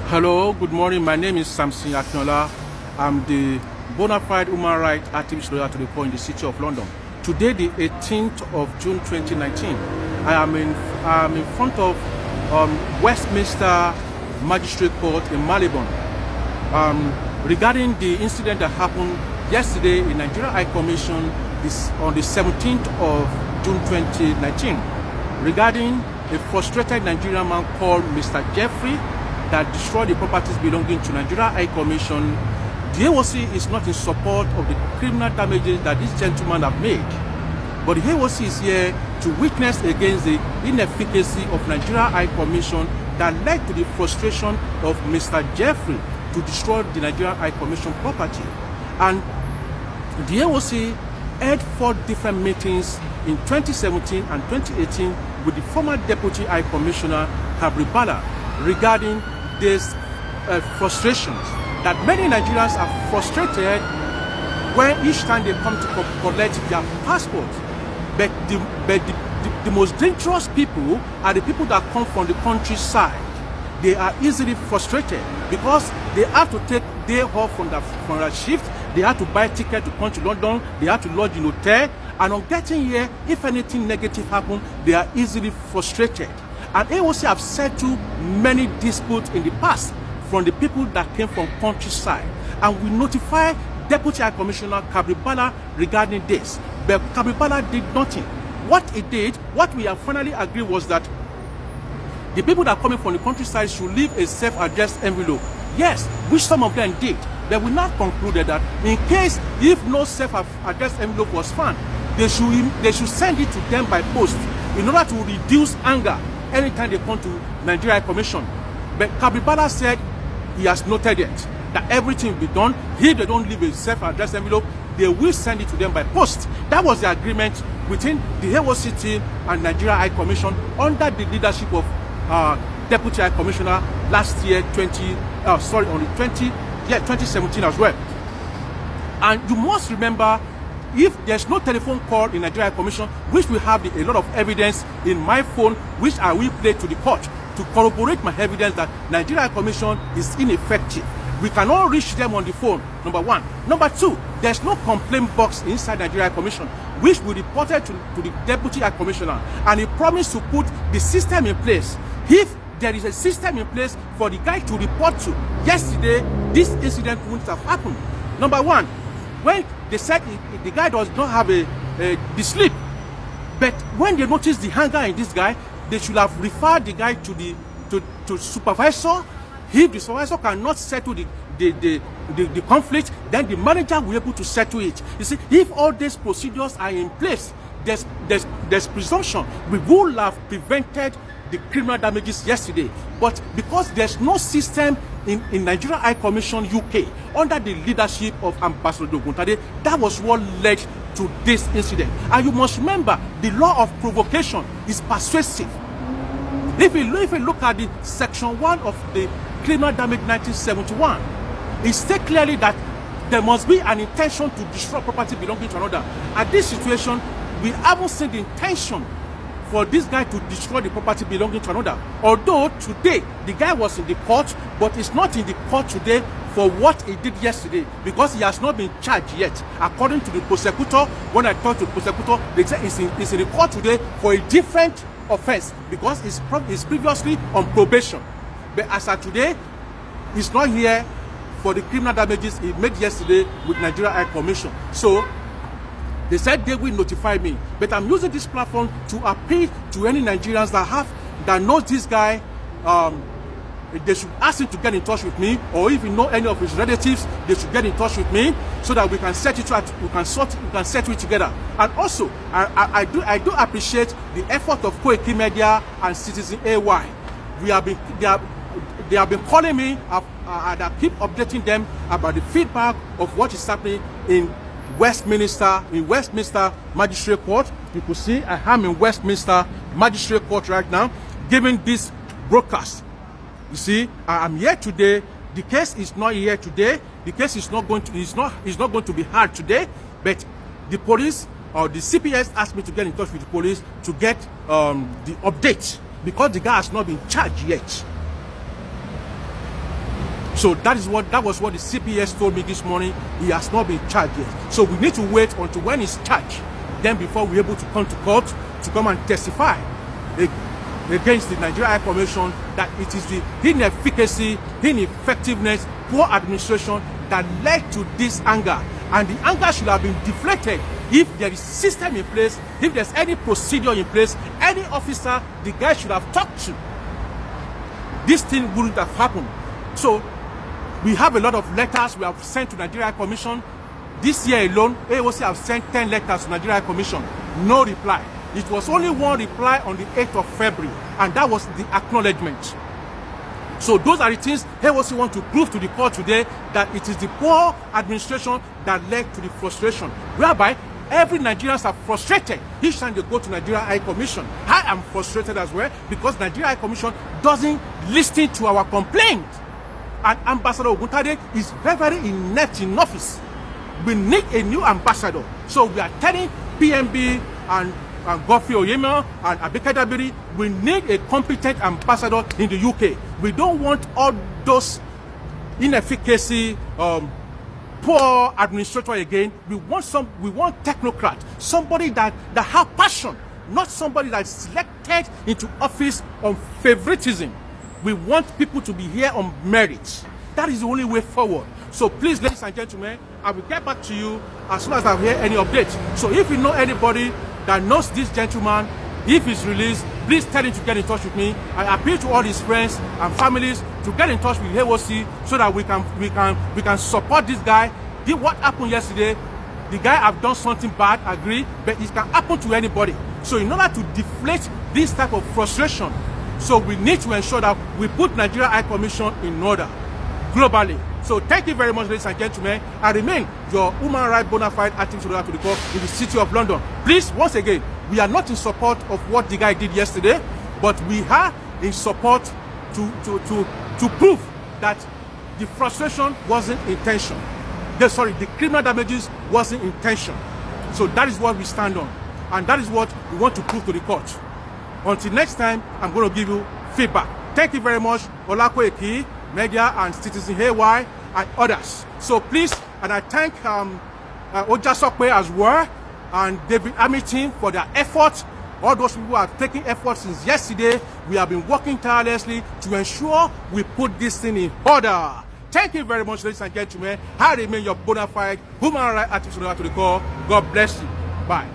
Hello, good morning. My name is Samson Akinola. I'm the bona fide human rights activist lawyer to the point in the City of London. Today, the 18th of June 2019, I am in front of Westminster Magistrate Court in Malibon regarding the incident that happened yesterday in Nigeria High Commission on the 17th of June 2019 regarding a frustrated Nigerian man called Mr. Jeffrey that destroyed the properties belonging to Nigeria High Commission. The AOC is not in support of the criminal damages that this gentleman have made, but the AOC is here to witness against the inefficacy of Nigeria High Commission that led to the frustration of Mr. Jeffrey to destroy the Nigeria High Commission property. And the AOC held 4 different meetings in 2017 and 2018 with the former Deputy High Commissioner Kabri Bala regarding these frustrations that many Nigerians are frustrated when each time they come to collect their passport. But the most dangerous people are the people that come from the countryside. They are easily frustrated because they have to take day off from their shift. They have to buy ticket to come to London. They have to lodge in hotel. And on getting here, if anything negative happens, they are easily frustrated. And AOC have settled many disputes in the past from the people that came from countryside. And we notify Deputy High Commissioner Kabri Bala regarding this. But Kabri Bala did nothing. What he did, what we have finally agreed was that the people that are coming from the countryside should leave a self-addressed envelope. Yes, which some of them did. But we now concluded that in case if no self-addressed envelope was found, they should send it to them by post in order to reduce anger anytime they come to Nigeria Commission. But Kabri Bala said he has noted it, that everything will be done. If they don't leave a self-addressed envelope, they will send it to them by post. That was the agreement between the AOC team and Nigeria High Commission under the leadership of Deputy High Commissioner last year, 2017 as well. And you must remember, if there's no telephone call in Nigeria Commission, which we have a lot of evidence in my phone, which I will play to the court to corroborate my evidence that Nigeria Commission is ineffective. We cannot reach them on the phone, number 1. Number 2, there's no complaint box inside Nigeria Commission, which we reported to the Deputy High Commissioner, and he promised to put the system in place. If there is a system in place for the guy to report to, yesterday, this incident wouldn't have happened. Number 1, when they said the guy does not have the sleep, but when they noticed the hunger in this guy, they should have referred the guy to supervisor. If the supervisor cannot settle the conflict, then the manager will be able to settle it. You see, if all these procedures are in place, there's presumption we would have prevented the criminal damages yesterday. But because there's no system in Nigeria High Commission UK under the leadership of Ambassador Doguntade, that was what led to this incident. And you must remember, the law of provocation is persuasive. If you look at the section 1 of the Criminal Damage 1971, it states clearly that there must be an intention to destroy property belonging to another. At this situation, we haven't seen the intention for this guy to destroy the property belonging to another. Although today the guy was in the court, but he's not in the court today for what he did yesterday because he has not been charged yet. According to the prosecutor, when I talked to the prosecutor, they said he's in the court today for a different offense because he's previously on probation. But as of today, he's not here for the criminal damages he made yesterday with Nigeria High Commission. So they said they will notify me, but I'm using this platform to appeal to any Nigerians that knows this guy. They should ask him to get in touch with me, or if you know any of his relatives, they should get in touch with me so that we can set it right, we can settle it together. And also, I do appreciate the effort of Koiki Media and Citizen AY. They have been calling me, and I keep updating them about the feedback of what is happening in Westminster Magistrate Court. You could see I am in Westminster Magistrate Court right now, giving this broadcast. You see, I am here today. The case is not here today. The case is not going to be heard today. But the police or the CPS asked me to get in touch with the police to get the update because the guy has not been charged yet. So that was what the CPS told me this morning. He has not been charged yet. So we need to wait until when he's charged, then before we're able to come to court to come and testify against the Nigeria High Commission that it is the inefficacy, ineffectiveness, poor administration that led to this anger. And the anger should have been deflated if there is system in place, if there's any procedure in place, any officer the guy should have talked to. This thing wouldn't have happened. So we have a lot of letters we have sent to Nigeria High Commission. This year alone, AOC have sent 10 letters to Nigeria High Commission. No reply. It was only one reply on the 8th of February, and that was the acknowledgement. So those are the things AOC want to prove to the court today, that it is the poor administration that led to the frustration, whereby every Nigerians are frustrated each time they go to Nigeria High Commission. I am frustrated as well because Nigeria High Commission doesn't listen to our complaint. And Ambassador Oguntade is very, very inept in office. We need a new ambassador. So we are telling PMB and Godfrey Oyema and Abike Dabiri, we need a competent ambassador in the UK. We don't want all those inefficacy, poor administrator again. We want technocrat, somebody that have passion, not somebody that's selected into office on favoritism. We want people to be here on merit. That is the only way forward. So please, ladies and gentlemen, I will get back to you as soon as I hear any updates. So if you know anybody that knows this gentleman, if he's released, please tell him to get in touch with me. I appeal to all his friends and families to get in touch with AOC so that we can support this guy. What happened yesterday, the guy have done something bad, agree, but it can happen to anybody. So in order to deflate this type of frustration, so we need to ensure that we put Nigeria High Commission in order globally. So thank you very much, ladies and gentlemen. I remain your human rights bona fide activist to the court in the city of London. Please, once again, we are not in support of what the guy did yesterday, but we are in support to prove that the frustration wasn't intention. The criminal damages wasn't intention. So that is what we stand on. And that is what we want to prove to the court. Until next time, I'm going to give you feedback. Thank you very much, Olako Eki, Media and Citizen Haywire, and others. So please, and I thank Oja Sokwe as well, and David Hamilton for their efforts. All those people who have taken efforts since yesterday. We have been working tirelessly to ensure we put this thing in order. Thank you very much, ladies and gentlemen. I remain your bona fide human rights activist to the core. God bless you. Bye.